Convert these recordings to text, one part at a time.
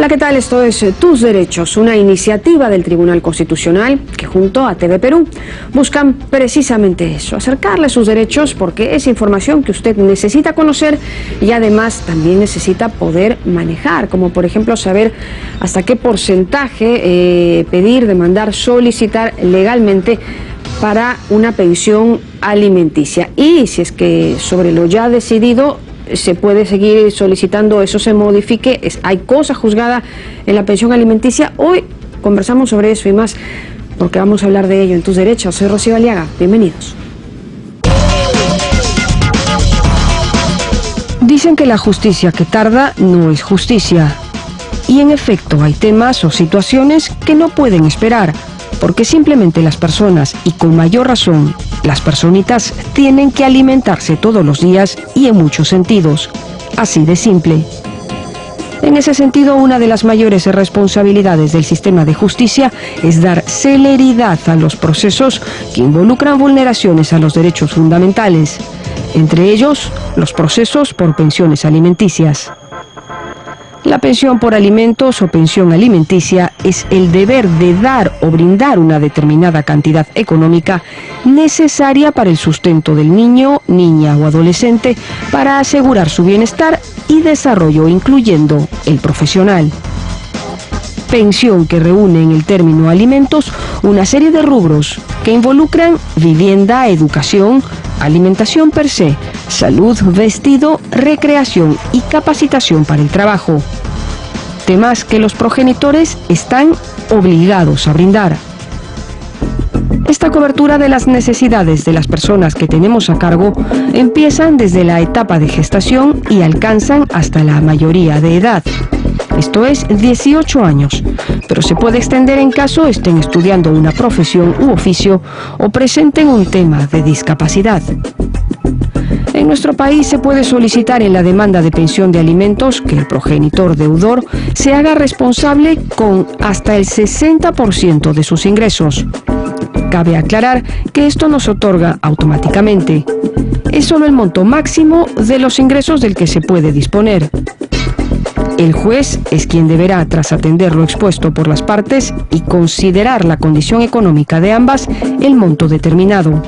Hola, ¿qué tal? Esto es Tus Derechos, una iniciativa del Tribunal Constitucional que junto a TV Perú buscan precisamente eso, acercarle sus derechos porque es información que usted necesita conocer y además también necesita poder manejar, como por ejemplo saber hasta qué porcentaje pedir, demandar, solicitar legalmente para una pensión alimenticia. Y si es que sobre lo ya decidido se puede seguir solicitando, eso se modifique, hay cosa juzgada en la pensión alimenticia. Hoy conversamos sobre eso y más, porque vamos a hablar de ello en Tus Derechos. Soy Rocío Aliaga, bienvenidos. Dicen que la justicia que tarda no es justicia. Y en efecto hay temas o situaciones que no pueden esperar, porque simplemente las personas, y con mayor razón, las personitas, tienen que alimentarse todos los días y en muchos sentidos. Así de simple. En ese sentido, una de las mayores responsabilidades del sistema de justicia es dar celeridad a los procesos que involucran vulneraciones a los derechos fundamentales, entre ellos los procesos por pensiones alimenticias. La pensión por alimentos o pensión alimenticia es el deber de dar o brindar una determinada cantidad económica necesaria para el sustento del niño, niña o adolescente para asegurar su bienestar y desarrollo, incluyendo el profesional. Pensión que reúne en el término alimentos una serie de rubros que involucran vivienda, educación, alimentación per se, salud, vestido, recreación y capacitación para el trabajo. Temas que los progenitores están obligados a brindar. Esta cobertura de las necesidades de las personas que tenemos a cargo empiezan desde la etapa de gestación y alcanzan hasta la mayoría de edad. Esto es 18 años, pero se puede extender en caso estén estudiando una profesión u oficio o presenten un tema de discapacidad. En nuestro país se puede solicitar en la demanda de pensión de alimentos que el progenitor deudor se haga responsable con hasta el 60% de sus ingresos. Cabe aclarar que esto no se otorga automáticamente. Es solo el monto máximo de los ingresos del que se puede disponer. El juez es quien deberá, tras atender lo expuesto por las partes y considerar la condición económica de ambas, el monto determinado.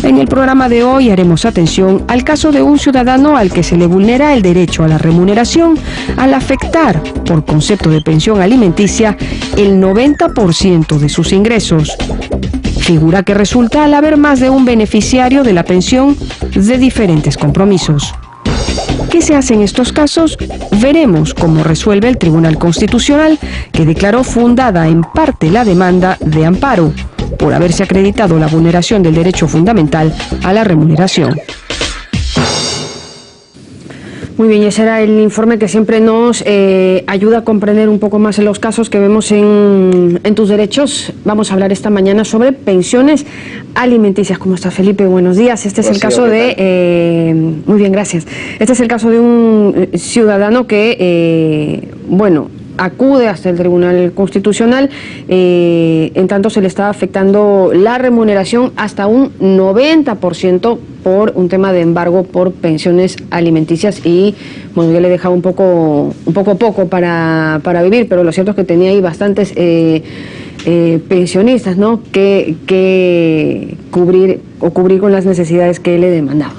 En el programa de hoy haremos atención al caso de un ciudadano al que se le vulnera el derecho a la remuneración al afectar, por concepto de pensión alimenticia, el 90% de sus ingresos. Figura que resulta al haber más de un beneficiario de la pensión de diferentes compromisos. ¿Qué se hace en estos casos? Veremos cómo resuelve el Tribunal Constitucional, que declaró fundada en parte la demanda de amparo por haberse acreditado la vulneración del derecho fundamental a la remuneración. Muy bien, y ese era el informe que siempre nos ayuda a comprender un poco más los casos que vemos en Tus Derechos. Vamos a hablar esta mañana sobre pensiones alimenticias. ¿Cómo está, Felipe? Buenos días. Este es el caso de... muy bien, gracias. Este es el caso de un ciudadano que, acude hasta el Tribunal Constitucional, en tanto se le está afectando la remuneración hasta un 90% por un tema de embargo por pensiones alimenticias y, ya le dejaba un poco para vivir, pero lo cierto es que tenía ahí bastantes pensionistas, ¿no?, que cubrir con las necesidades que le demandaban.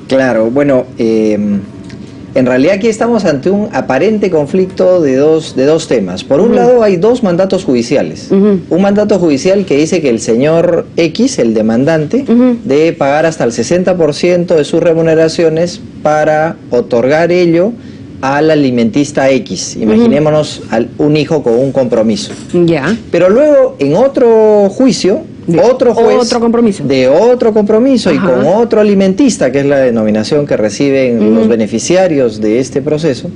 Claro, bueno, en realidad aquí estamos ante un aparente conflicto de dos temas. Por un lado hay dos mandatos judiciales. Un mandato judicial que dice que el señor X, el demandante, debe pagar hasta el 60% de sus remuneraciones para otorgar ello al alimentista X. Imaginémonos un hijo con un compromiso. Ya. Pero luego en otro juicio, otro juez de otro compromiso y con otro alimentista, que es la denominación que reciben los beneficiarios de este proceso,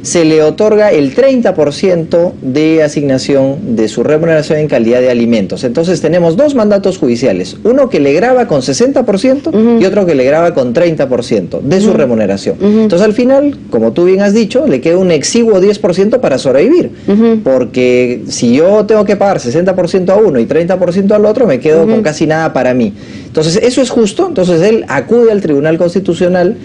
se le otorga el 30% de asignación de su remuneración en calidad de alimentos. Entonces tenemos dos mandatos judiciales, uno que le grava con 60% y otro que le grava con 30% de su remuneración. Entonces al final, como tú bien has dicho, le queda un exiguo 10% para sobrevivir, porque si yo tengo que pagar 60% a uno y 30% al otro, me quedo con casi nada para mí. Entonces eso es justo. Entonces él acude al Tribunal Constitucional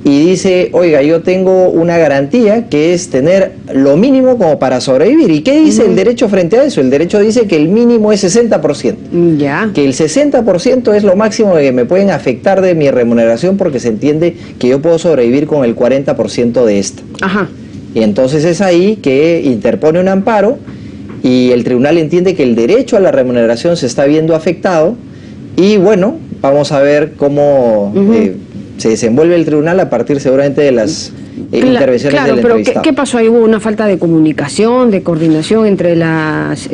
y dice, oiga, yo tengo una garantía que es tener lo mínimo como para sobrevivir. ¿Y qué dice el derecho frente a eso? El derecho dice que el mínimo es 60%. Ya. Que el 60% es lo máximo que me pueden afectar de mi remuneración, porque se entiende que yo puedo sobrevivir con el 40% de esta. Ajá. Y entonces es ahí que interpone un amparo y el tribunal entiende que el derecho a la remuneración se está viendo afectado y bueno, vamos a ver cómo se desenvuelve el tribunal a partir seguramente de las intervenciones del entrevistado. Pero ¿qué pasó ahí? ¿Hubo una falta de comunicación, de coordinación entre las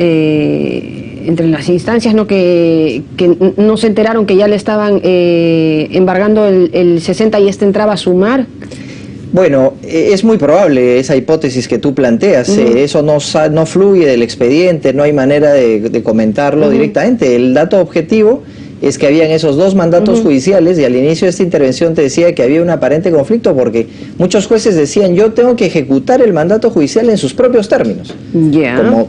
instancias, ¿no? que no se enteraron que ya le estaban embargando el 60 y entraba a sumar? Bueno, es muy probable esa hipótesis que tú planteas. Eso no fluye del expediente, no hay manera de comentarlo directamente. El dato objetivo es que habían esos dos mandatos judiciales y al inicio de esta intervención te decía que había un aparente conflicto porque muchos jueces decían, yo tengo que ejecutar el mandato judicial en sus propios términos,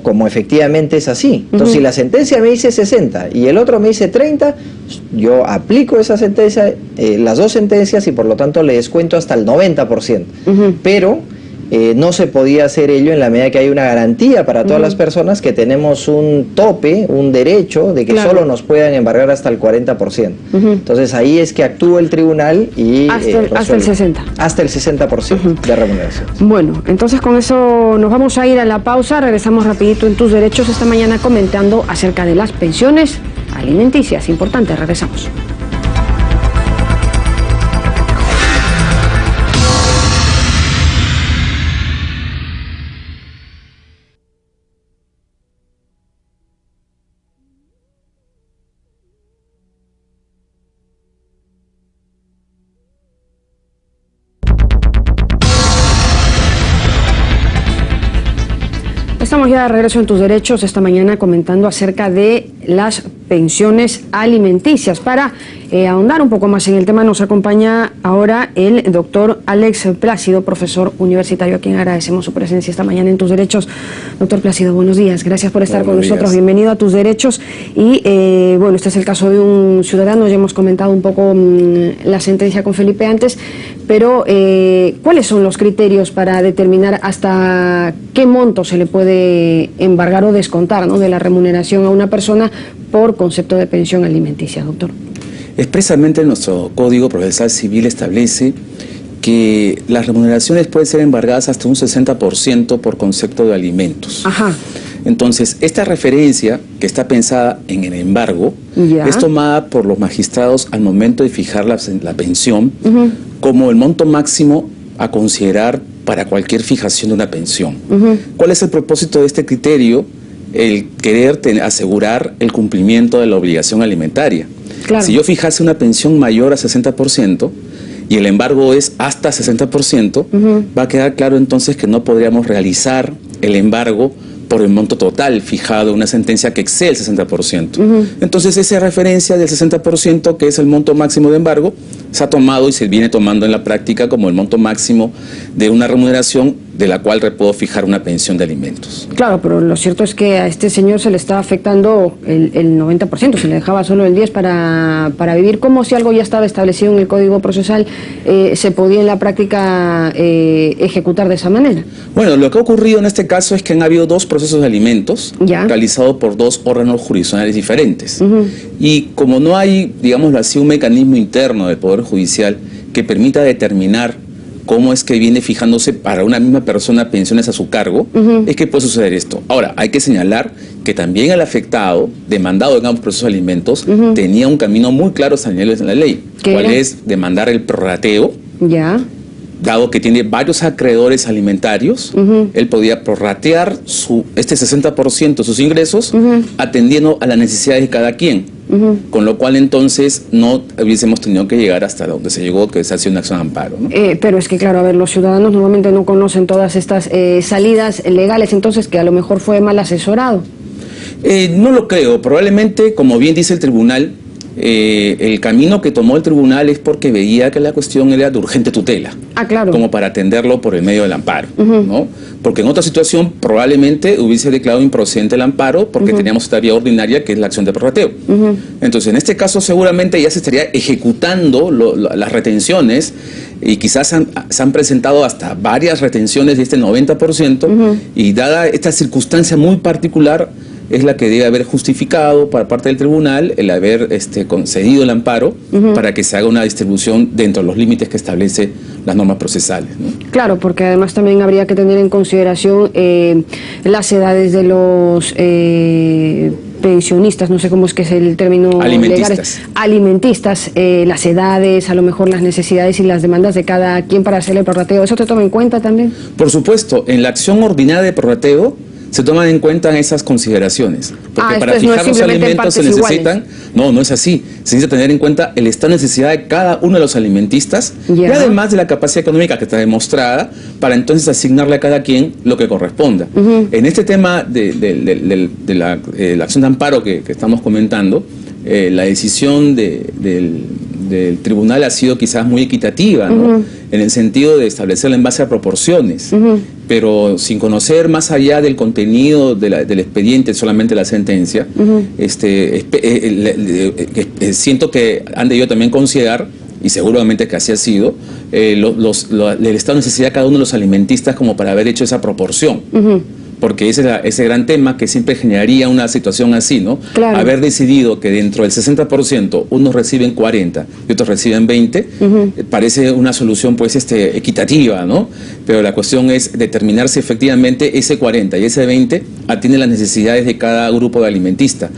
como efectivamente es así. Entonces, si la sentencia me dice 60 y el otro me dice 30, yo aplico esa sentencia, las dos sentencias, y por lo tanto le descuento hasta el 90%. Pero no se podía hacer ello en la medida que hay una garantía para todas las personas que tenemos un tope, un derecho de que solo nos puedan embargar hasta el 40%. Entonces ahí es que actúa el tribunal y hasta el 60%. Hasta el 60% de remuneración. Bueno, entonces con eso nos vamos a ir a la pausa. Regresamos rapidito en Tus Derechos esta mañana comentando acerca de las pensiones alimenticias. Importante, regresamos. Estamos ya de regreso en Tus Derechos esta mañana comentando acerca de las pensiones alimenticias. Para ahondar un poco más en el tema nos acompaña ahora el doctor Alex Plácido, profesor universitario, a quien agradecemos su presencia esta mañana en Tus Derechos. Doctor Plácido, buenos días, gracias por estar con nosotros, bienvenido a Tus Derechos. Y bueno, este es el caso de un ciudadano, ya hemos comentado un poco la sentencia con Felipe antes, pero ¿cuáles son los criterios para determinar hasta qué monto se le puede embargar o descontar, ¿no?, de la remuneración a una persona por concepto de pensión alimenticia, doctor? Expresamente nuestro Código Procesal Civil establece que las remuneraciones pueden ser embargadas hasta un 60% por concepto de alimentos. Ajá. Entonces, esta referencia, que está pensada en el embargo, es tomada por los magistrados al momento de fijar la pensión como el monto máximo a considerar para cualquier fijación de una pensión. ¿Cuál es el propósito de este criterio? El querer asegurar el cumplimiento de la obligación alimentaria. Claro. Si yo fijase una pensión mayor a 60% y el embargo es hasta 60%, va a quedar claro entonces que no podríamos realizar el embargo por el monto total fijado en una sentencia que excede el 60%. Entonces esa referencia del 60%, que es el monto máximo de embargo, se ha tomado y se viene tomando en la práctica como el monto máximo de una remuneración de la cual puedo fijar una pensión de alimentos. Claro, pero lo cierto es que a este señor se le estaba afectando el 90%, se le dejaba solo el 10% para vivir, como si algo ya estaba establecido en el Código Procesal, se podía en la práctica ejecutar de esa manera. Bueno, lo que ha ocurrido en este caso es que han habido dos procesos de alimentos realizados por dos órganos jurisdiccionales diferentes. Y como no hay, digámoslo así, un mecanismo interno del Poder Judicial que permita determinar cómo es que viene fijándose para una misma persona pensiones a su cargo, es que puede suceder esto. Ahora, hay que señalar que también el afectado, demandado en ambos procesos de alimentos, tenía un camino muy claro señalado en la ley, cuál es demandar el prorrateo. Dado que tiene varios acreedores alimentarios, él podía prorratear este 60% de sus ingresos atendiendo a las necesidades de cada quien. Con lo cual entonces no hubiésemos tenido que llegar hasta donde se llegó, que es hacia una acción de amparo, ¿no? Pero es que claro, a ver, los ciudadanos normalmente no conocen todas estas salidas legales, entonces que a lo mejor fue mal asesorado. No lo creo, probablemente, como bien dice el tribunal, el camino que tomó el tribunal es porque veía que la cuestión era de urgente tutela. Claro. Como para atenderlo por el medio del amparo, ¿no? Porque en otra situación probablemente hubiese declarado improcedente el amparo porque teníamos esta vía ordinaria que es la acción de prorrateo. Entonces, en este caso seguramente ya se estaría ejecutando las retenciones y quizás se han presentado hasta varias retenciones de este 90% y dada esta circunstancia muy particular es la que debe haber justificado por parte del tribunal el haber concedido el amparo para que se haga una distribución dentro de los límites que establece las normas procesales, ¿no? Claro, porque además también habría que tener en consideración las edades de los pensionistas, no sé cómo es que es el término legal. Alimentistas, las edades, a lo mejor las necesidades y las demandas de cada quien para hacer el prorrateo. ¿Eso te toma en cuenta también? Por supuesto, en la acción ordinaria de prorrateo se toman en cuenta esas consideraciones, porque para fijar los alimentos se necesitan, no es así, se necesita tener en cuenta el estado de necesidad de cada uno de los alimentistas y además de la capacidad económica que está demostrada para entonces asignarle a cada quien lo que corresponda. En este tema de la acción de amparo que estamos comentando, la decisión del tribunal ha sido quizás muy equitativa, ¿no? En el sentido de establecerla en base a proporciones, pero sin conocer más allá del contenido del expediente, solamente la sentencia, siento que han debido también considerar, y seguramente que así ha sido, el estado de necesidad de cada uno de los alimentistas como para haber hecho esa proporción. Porque ese gran tema que siempre generaría una situación así, ¿no? Claro. Haber decidido que dentro del 60% unos reciben 40 y otros reciben 20, parece una solución pues equitativa, ¿no? Pero la cuestión es determinar si efectivamente ese 40 y ese 20 atienden las necesidades de cada grupo de alimentista.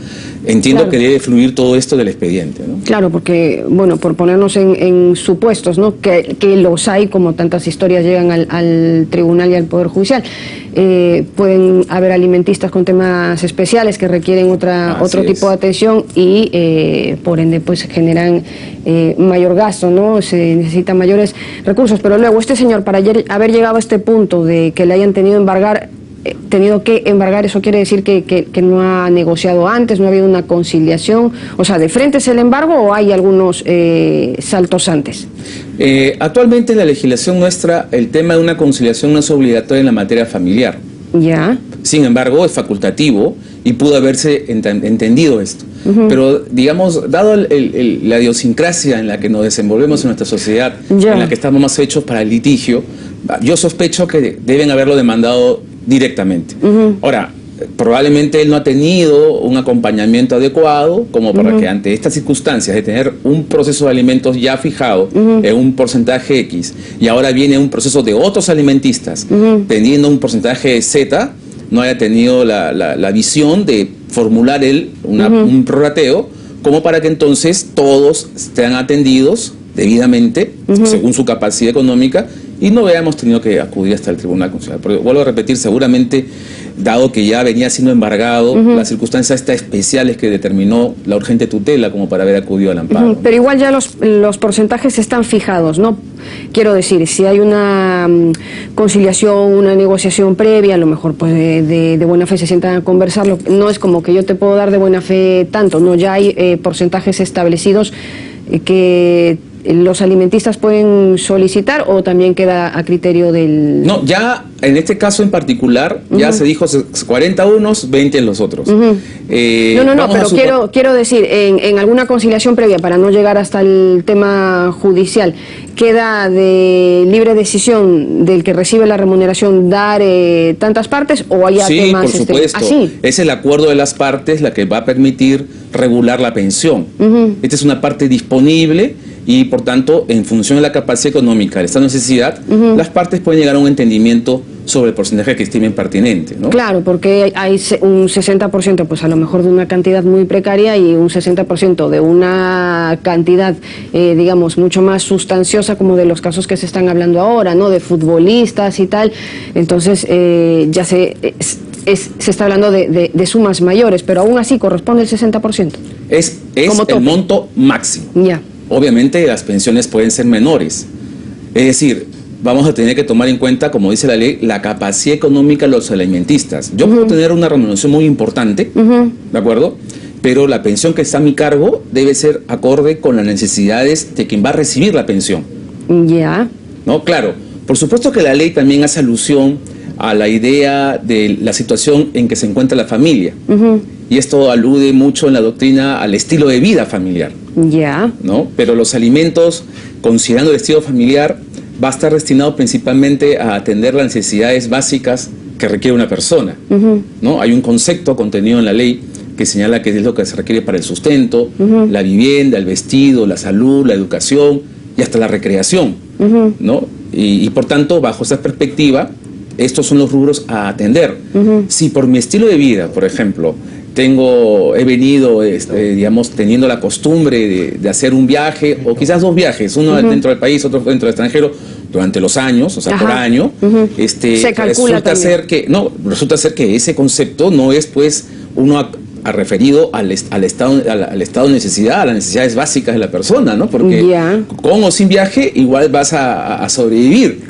Entiendo que debe fluir todo esto del expediente, ¿no? Claro, porque, bueno, por ponernos en supuestos, ¿no? Que los hay, como tantas historias llegan al tribunal y al Poder Judicial. Pueden haber alimentistas con temas especiales que requieren otro tipo de atención y por ende pues generan mayor gasto, ¿no? Se necesitan mayores recursos, pero luego este señor, para haber llegado a este punto de que le hayan tenido que embargar, eso quiere decir que no ha negociado antes, no ha habido una conciliación, o sea, ¿de frente es el embargo o hay algunos saltos antes? Actualmente en la legislación nuestra el tema de una conciliación no es obligatoria en la materia familiar. Ya. Sin embargo, es facultativo y pudo haberse entendido esto. Pero, digamos, dado la idiosincrasia en la que nos desenvolvemos en nuestra sociedad, en la que estamos más hechos para el litigio, yo sospecho que deben haberlo demandado directamente. Ahora, probablemente él no ha tenido un acompañamiento adecuado como para que ante estas circunstancias de tener un proceso de alimentos ya fijado en un porcentaje X y ahora viene un proceso de otros alimentistas teniendo un porcentaje Z, no haya tenido la visión de formular él un prorrateo como para que entonces todos estén atendidos debidamente según su capacidad económica y no hayamos tenido que acudir hasta el Tribunal Constitucional. Porque vuelvo a repetir, seguramente, dado que ya venía siendo embargado, las circunstancias especiales que determinó la urgente tutela como para haber acudido al amparo. Pero igual ya los porcentajes están fijados, ¿no? Quiero decir, si hay una conciliación, una negociación previa, a lo mejor pues de buena fe se sientan a conversarlo, no es como que yo te puedo dar de buena fe tanto, no, ya hay porcentajes establecidos que los alimentistas pueden solicitar o también queda a criterio del... No, ya en este caso en particular ya se dijo 40 unos, 20 en los otros. No, pero quiero decir, en alguna conciliación previa, para no llegar hasta el tema judicial, ¿queda de libre decisión del que recibe la remuneración dar tantas partes o hay temas... Sí, por supuesto. Es el acuerdo de las partes la que va a permitir regular la pensión. Esta es una parte disponible y, por tanto, en función de la capacidad económica de esta necesidad, las partes pueden llegar a un entendimiento sobre el porcentaje que estimen pertinente, ¿no? Claro, porque hay un 60%, pues a lo mejor de una cantidad muy precaria y un 60% de una cantidad, digamos, mucho más sustanciosa, como de los casos que se están hablando ahora, ¿no? De futbolistas y tal. Entonces, ya se está hablando de sumas mayores, pero aún así corresponde el 60%. Es el monto máximo. Ya. Obviamente las pensiones pueden ser menores. Es decir, vamos a tener que tomar en cuenta, como dice la ley, la capacidad económica de los alimentistas. Yo puedo tener una remuneración muy importante, ¿de acuerdo? Pero la pensión que está a mi cargo debe ser acorde con las necesidades de quien va a recibir la pensión. ¿No? Claro, por supuesto que la ley también hace alusión a la idea de la situación en que se encuentra la familia. Y esto alude mucho en la doctrina al estilo de vida familiar. ¿No? Pero los alimentos, considerando el estilo familiar, va a estar destinado principalmente a atender las necesidades básicas que requiere una persona. ¿No? Hay un concepto contenido en la ley que señala que es lo que se requiere para el sustento, la vivienda, el vestido, la salud, la educación y hasta la recreación. ¿No? Y por tanto, bajo esa perspectiva, estos son los rubros a atender. Si por mi estilo de vida, por ejemplo, he venido, digamos, teniendo la costumbre de hacer un viaje, o quizás 2 viajes, uno dentro del país, otro dentro del extranjero, durante los años, o sea, por año, resulta ser que ese concepto no es, pues, uno referido al estado de necesidad, a las necesidades básicas de la persona, ¿no? Porque con o sin viaje igual vas a sobrevivir,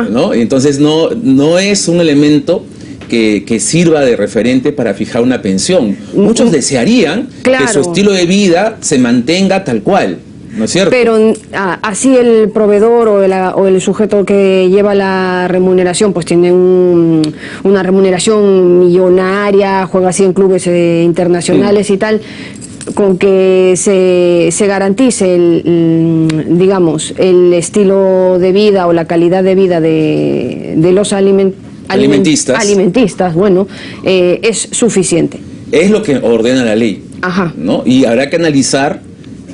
¿no? Entonces no es un elemento que sirva de referente para fijar una pensión. Muchos desearían que su estilo de vida se mantenga tal cual, ¿no es cierto? Pero así el proveedor o el sujeto que lleva la remuneración pues tiene una remuneración millonaria, juega así en clubes internacionales y tal, con que se garantice digamos, el estilo de vida o la calidad de vida de los alimentistas, bueno, es suficiente. Es lo que ordena la ley, ¿no? Y habrá que analizar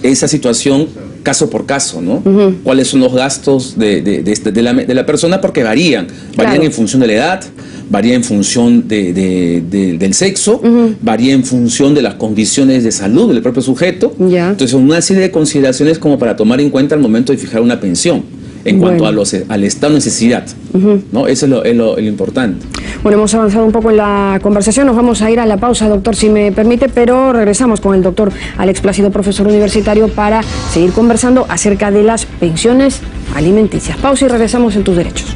esa situación caso por caso, ¿no? Cuáles son los gastos de la persona, porque varían en función de la edad, varía en función del sexo, varía en función de las condiciones de salud del propio sujeto. Entonces, una serie de consideraciones como para tomar en cuenta al momento de fijar una pensión. En cuanto al estado de necesidad, ¿no? Eso es lo importante. Bueno, hemos avanzado un poco en la conversación, nos vamos a ir a la pausa, doctor, si me permite, pero regresamos con el doctor Alex Plácido, profesor universitario, para seguir conversando acerca de las pensiones alimenticias. Pausa y regresamos en Tus Derechos.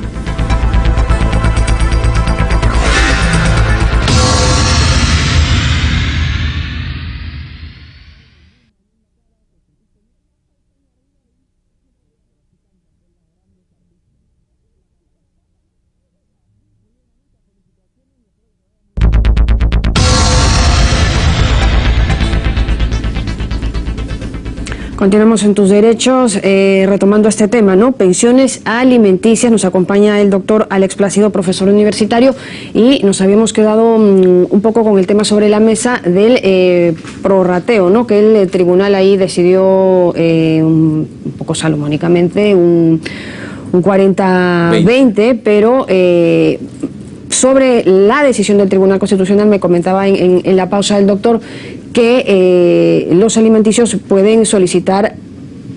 Continuamos en Tus Derechos, retomando este tema, ¿no? Pensiones alimenticias. Nos acompaña el doctor Alex Plácido, profesor universitario, y nos habíamos quedado un poco con el tema sobre la mesa del prorrateo, ¿no? Que el tribunal ahí decidió un poco salomónicamente, un 40-20, pero sobre la decisión del Tribunal Constitucional me comentaba en la pausa del doctor que los alimenticios pueden solicitar,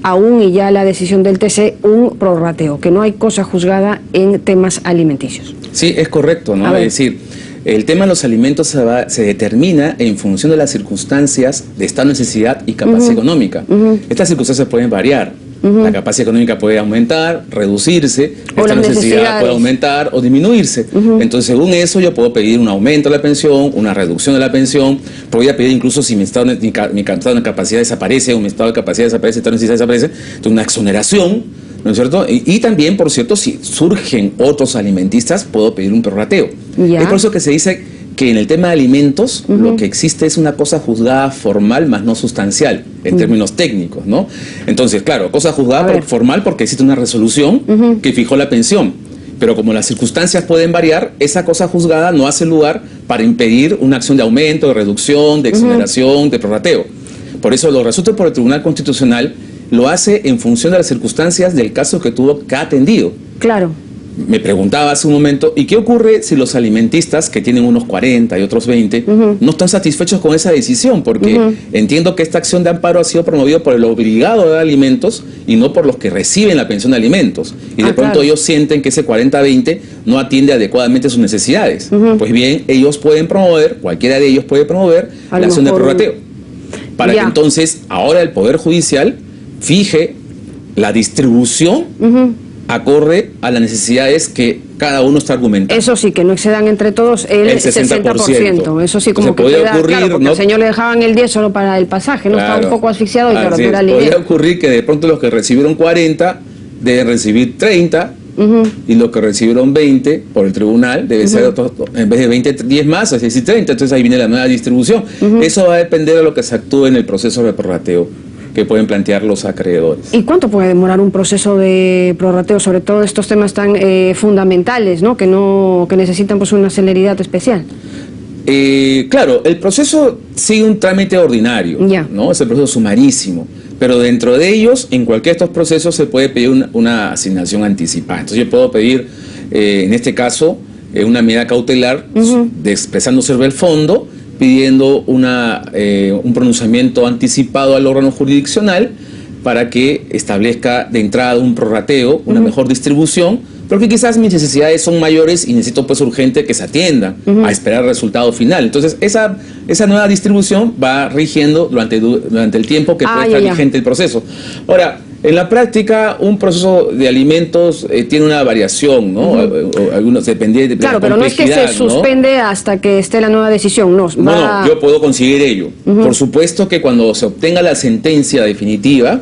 aún y ya la decisión del TC, un prorrateo, que no hay cosa juzgada en temas alimenticios. Sí, es correcto, ¿no? Es decir, el tema de los alimentos se determina en función de las circunstancias de estado de necesidad y capacidad económica. Estas circunstancias pueden variar. La capacidad económica puede aumentar, reducirse, esta necesidad puede aumentar o disminuirse. Entonces, según eso, yo puedo pedir un aumento de la pensión, una reducción de la pensión, podría pedir incluso si mi estado de capacidad desaparece o mi estado de capacidad desaparece, estado de necesidad desaparece, entonces una exoneración, ¿no es cierto? Y también, por cierto, si surgen otros alimentistas, puedo pedir un prorrateo. Es por eso que se dice que en el tema de alimentos lo que existe es una cosa juzgada formal más no sustancial, en términos técnicos, ¿no? Entonces, claro, cosa juzgada formal porque existe una resolución que fijó la pensión, pero como las circunstancias pueden variar, esa cosa juzgada no hace lugar para impedir una acción de aumento, de reducción, de exoneración, de prorrateo. Por eso lo resuelto por el Tribunal Constitucional lo hace en función de las circunstancias del caso que tuvo que ha atendido. Claro. Me preguntaba hace un momento, ¿y qué ocurre si los alimentistas, que tienen unos 40 y otros 20, no están satisfechos con esa decisión? Porque entiendo que esta acción de amparo ha sido promovida por el obligado a dar alimentos y no por los que reciben la pensión de alimentos. Y de pronto ellos sienten que ese 40-20 no atiende adecuadamente sus necesidades. Pues bien, ellos pueden promover, cualquiera de ellos puede promover la acción de prorrateo. Para que entonces ahora el Poder Judicial fije la distribución acorde a las necesidades que cada uno está argumentando. Eso sí, que no excedan entre todos el 60%. Eso sí, como que queda ocurrir, claro, porque ¿no? al señor le dejaban el 10 solo para el pasaje, ¿no? Claro. Estaba un poco asfixiado y claro, no era podría ocurrir que de pronto los que recibieron 40 deben recibir 30 y los que recibieron 20 por el tribunal debe ser otros, en vez de 20, 10 más, es decir, 30. Entonces ahí viene la nueva distribución. Eso va a depender de lo que se actúe en el proceso de prorrateo que pueden plantear los acreedores. ¿Y cuánto puede demorar un proceso de prorrateo, sobre todo estos temas tan fundamentales, ¿no? Que necesitan pues una celeridad especial? Claro, el proceso sigue un trámite ordinario, ¿no? Es el proceso sumarísimo, pero dentro de ellos, en cualquiera de estos procesos se puede pedir una asignación anticipada. Entonces yo puedo pedir, en este caso, una medida cautelar expresando sobre el fondo, pidiendo un pronunciamiento anticipado al órgano jurisdiccional para que establezca de entrada un prorrateo, una mejor distribución, porque quizás mis necesidades son mayores y necesito pues urgente que se atienda a esperar el resultado final. Entonces esa nueva distribución va rigiendo durante el tiempo que puede estar vigente el proceso. Ahora, en la práctica, un proceso de alimentos tiene una variación, ¿no? Algunos dependiendo de claro, la pero no es que se suspende, ¿no?, hasta que esté la nueva decisión. No, yo puedo conseguir ello. Por supuesto que cuando se obtenga la sentencia definitiva,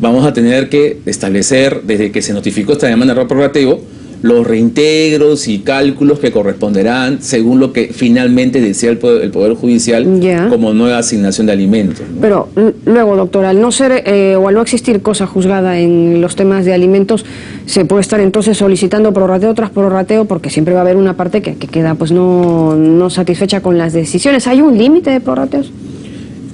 vamos a tener que establecer, desde que se notificó esta demanda de prorrateo, los reintegros y cálculos que corresponderán según lo que finalmente decía el Poder Judicial como nueva asignación de alimentos, ¿no? Pero luego, doctor, al no ser o al no existir cosa juzgada en los temas de alimentos, se puede estar entonces solicitando prorrateo tras prorrateo, porque siempre va a haber una parte que queda pues no satisfecha con las decisiones. ¿Hay un límite de prorrateos?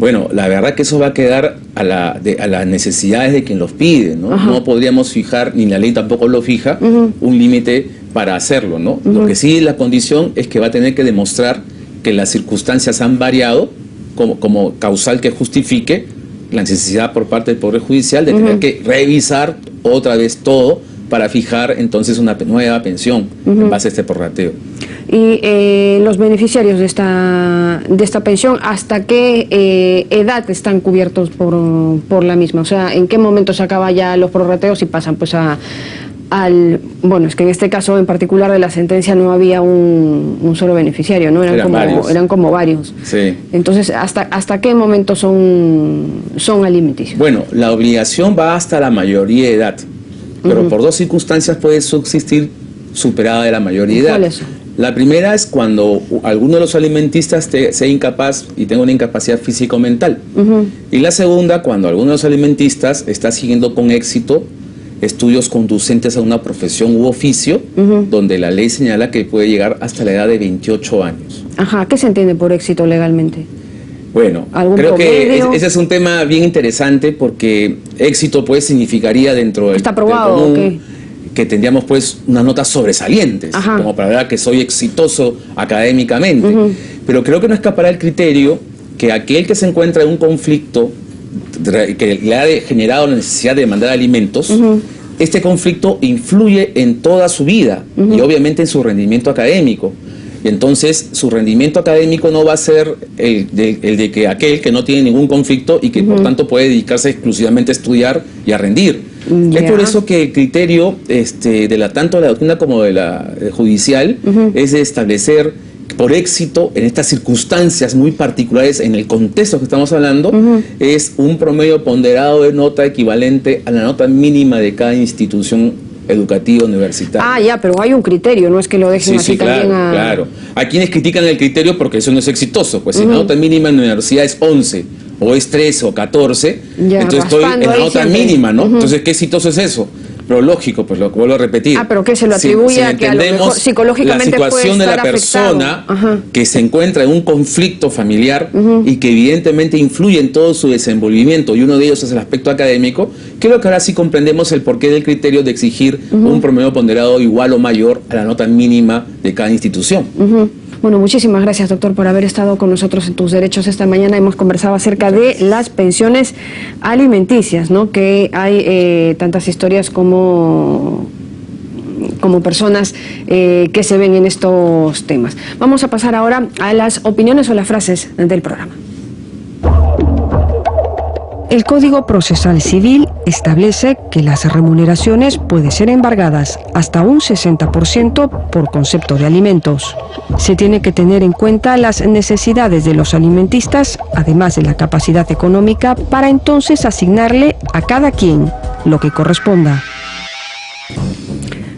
Bueno, la verdad que eso va a quedar a las necesidades de quien los pide, ¿no? No podríamos fijar, ni la ley tampoco lo fija, un límite para hacerlo, ¿no? Lo que sí, la condición es que va a tener que demostrar que las circunstancias han variado como causal que justifique la necesidad por parte del Poder Judicial de tener que revisar otra vez todo para fijar entonces una nueva pensión en base a este prorrateo. Y los beneficiarios de esta pensión, ¿hasta qué edad están cubiertos por la misma? O sea, ¿en qué momento se acaban ya los prorrateos y pasan pues bueno, es que en este caso en particular de la sentencia no había un solo beneficiario, ¿no? Eran como varios. Sí. Entonces, ¿hasta qué momento son alimenticios? Bueno, la obligación va hasta la mayoría de edad, pero por dos circunstancias puede subsistir superada de la mayoría de edad. ¿Cuáles son? La primera es cuando alguno de los alimentistas sea incapaz y tenga una incapacidad físico-mental. Y la segunda, cuando alguno de los alimentistas está siguiendo con éxito estudios conducentes a una profesión u oficio, donde la ley señala que puede llegar hasta la edad de 28 años. Ajá, ¿qué se entiende por éxito legalmente? Bueno, creo que ese es un tema bien interesante, porque éxito pues significaría dentro del ¿está aprobado común, o qué? Que tendríamos pues unas notas sobresalientes, como para ver que soy exitoso académicamente. Pero creo que no escapará el criterio que aquel que se encuentra en un conflicto que le ha generado la necesidad de demandar alimentos, este conflicto influye en toda su vida y obviamente en su rendimiento académico. Y entonces su rendimiento académico no va a ser el de que aquel que no tiene ningún conflicto y que por tanto puede dedicarse exclusivamente a estudiar y a rendir. Es por eso que el criterio tanto de la doctrina como de la judicial es de establecer por éxito en estas circunstancias muy particulares, en el contexto que estamos hablando, es un promedio ponderado de nota equivalente a la nota mínima de cada institución educativa universitaria. Pero hay un criterio, no es que lo dejen así también claro. Hay quienes critican el criterio porque eso no es exitoso, pues si la nota mínima en la universidad es 11, o es 13 o 14, entonces estoy en la nota mínima, ¿no? Entonces, ¿qué exitoso es eso? Pero lógico, pues lo vuelvo a repetir. Pero que se lo atribuye a que a lo mejor psicológicamente la situación de la persona que se encuentra en un conflicto familiar y que evidentemente influye en todo su desenvolvimiento, y uno de ellos es el aspecto académico, creo que ahora sí comprendemos el porqué del criterio de exigir un promedio ponderado igual o mayor a la nota mínima de cada institución. Bueno, muchísimas gracias, doctor, por haber estado con nosotros en Tus Derechos esta mañana. Hemos conversado acerca de las pensiones alimenticias, ¿no? Que hay tantas historias como personas que se ven en estos temas. Vamos a pasar ahora a las opiniones o las frases del programa. El Código Procesal Civil establece que las remuneraciones pueden ser embargadas hasta un 60% por concepto de alimentos. Se tiene que tener en cuenta las necesidades de los alimentistas, además de la capacidad económica, para entonces asignarle a cada quien lo que corresponda.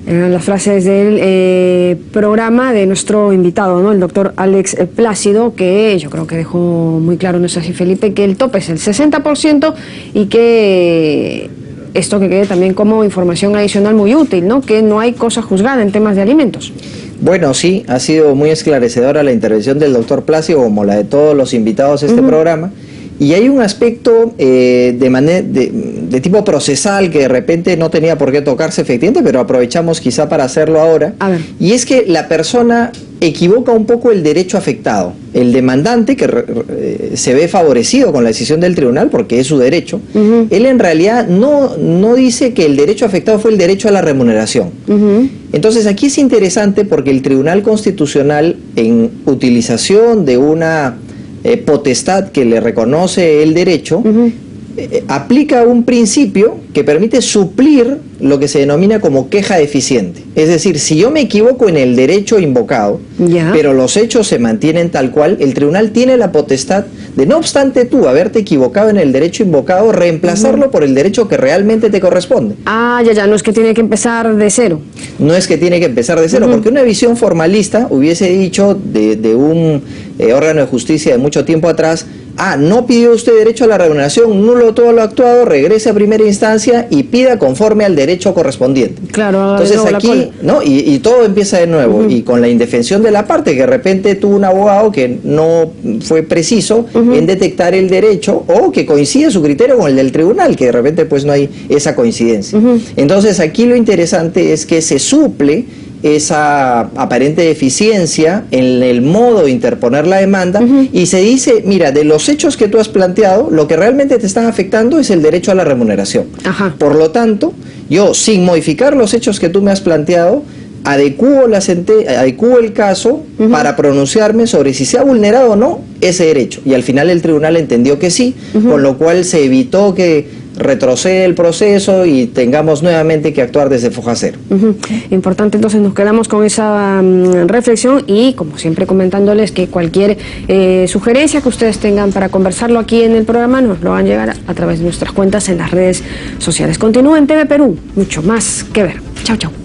Las frases del programa de nuestro invitado, ¿no? El doctor Alex Plácido, que yo creo que dejó muy claro, ¿no es así, Felipe?, que el tope es el 60% y que esto que quede también como información adicional muy útil, ¿no? Que no hay cosa juzgada en temas de alimentos. Bueno, sí, ha sido muy esclarecedora la intervención del doctor Plácido, como la de todos los invitados a este programa. Y hay un aspecto de tipo procesal que de repente no tenía por qué tocarse efectivamente, pero aprovechamos quizá para hacerlo ahora. Y es que la persona equivoca un poco el derecho afectado. El demandante, que se ve favorecido con la decisión del tribunal porque es su derecho, él en realidad no dice que el derecho afectado fue el derecho a la remuneración. Entonces aquí es interesante porque el Tribunal Constitucional, en utilización de una potestad que le reconoce el derecho, aplica un principio que permite suplir lo que se denomina como queja deficiente. Es decir, si yo me equivoco en el derecho invocado, pero los hechos se mantienen tal cual, el tribunal tiene la potestad de, no obstante tú haberte equivocado en el derecho invocado, reemplazarlo por el derecho que realmente te corresponde. No es que tiene que empezar de cero. No es que tiene que empezar de cero, porque una visión formalista hubiese dicho de un órgano de justicia de mucho tiempo atrás: no pidió usted derecho a la remuneración, nulo todo lo actuado, regrese a primera instancia y pida conforme al derecho correspondiente. Entonces aquí, ¿no? Y todo empieza de nuevo, y con la indefensión de la parte, que de repente tuvo un abogado que no fue preciso en detectar el derecho, o que coincide su criterio con el del tribunal, que de repente pues no hay esa coincidencia. Entonces aquí lo interesante es que se suple esa aparente deficiencia en el modo de interponer la demanda, y se dice: mira, de los hechos que tú has planteado, lo que realmente te están afectando es el derecho a la remuneración. Por lo tanto, yo, sin modificar los hechos que tú me has planteado, adecuo el caso para pronunciarme sobre si se ha vulnerado o no ese derecho. Y al final el tribunal entendió que sí, con lo cual se evitó que retrocede el proceso y tengamos nuevamente que actuar desde foja cero. Importante, entonces nos quedamos con esa reflexión, y como siempre comentándoles que cualquier sugerencia que ustedes tengan para conversarlo aquí en el programa nos lo van a llegar a través de nuestras cuentas en las redes sociales. Continúa en TV Perú, mucho más que ver. Chau, chau.